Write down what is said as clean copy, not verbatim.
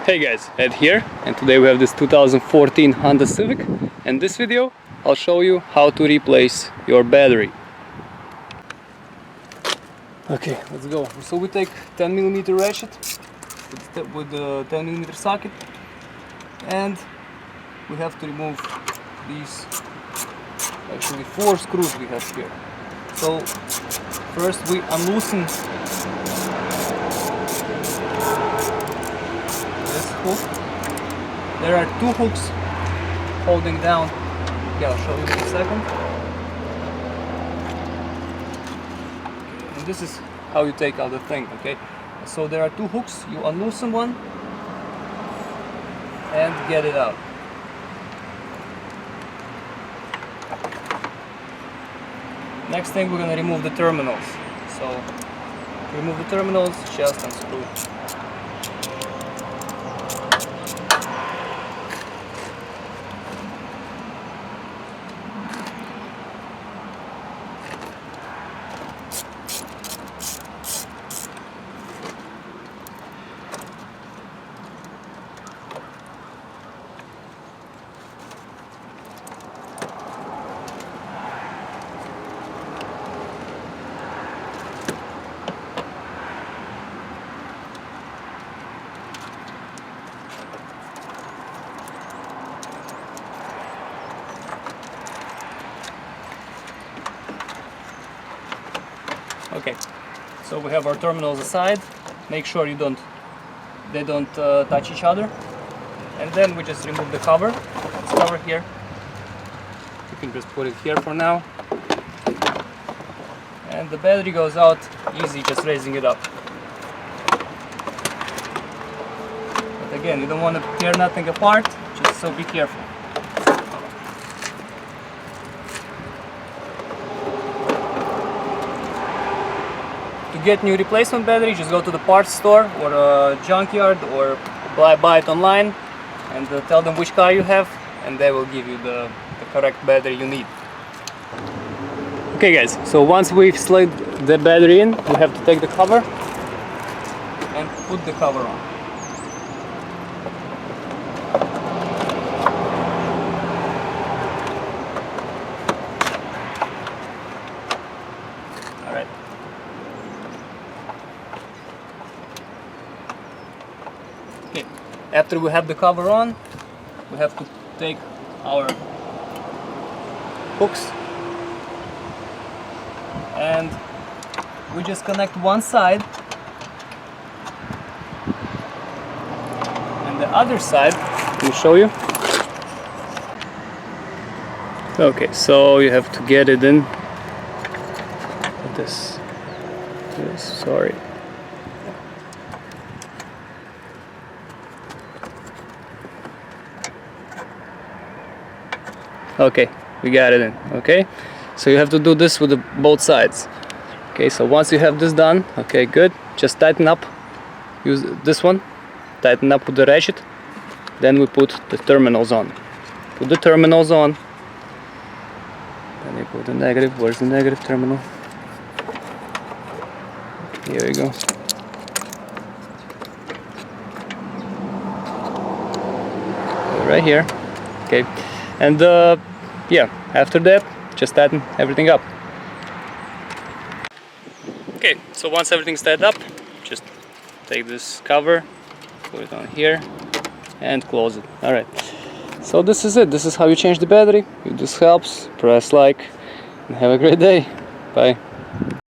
Hey guys, Ed here, and today we have this 2014 Honda Civic. In this video I'll show you how to replace your battery. Okay, let's go. So we take 10mm ratchet with the 10mm socket, and we have to remove these, actually 4 screws we have here. So first we unloosen this hook. There are 2 hooks holding down. Yeah, I'll show you in a second. And this is how you take out the thing, okay? So there are 2 hooks, you unloosen one and get it out. Next thing, we're gonna remove the terminals. So remove the terminals, just unscrew. Okay, so we have our terminals aside. Make sure they don't touch each other. And then we just remove the cover. This cover here. You can just put it here for now. And the battery goes out easy, just raising it up. But again, you don't want to tear nothing apart, just so be careful. To get new replacement battery, just go to the parts store or a junkyard or buy it online and tell them which car you have, and they will give you the correct battery you need. Okay guys, so once we've slid the battery in, we have to take the cover and put the cover on. Alright. Okay, after we have the cover on, we have to take our hooks and we just connect one side, and the other side, let me show you. Okay, so you have to get it in this, sorry. Okay, we got it in. Okay, so you have to do this with both sides. Okay, so once you have this done, okay, good, just tighten up, use this one, tighten up with the ratchet, then we put the terminals on. Put the terminals on, then you put the negative. Where's the negative terminal? Here we go. Right here. Okay, and yeah, after that, just tighten everything up. Okay, so once everything's tied up, just take this cover, put it on here, and close it. Alright, so this is it. This is how you change the battery. If this helps, press like, and have a great day. Bye.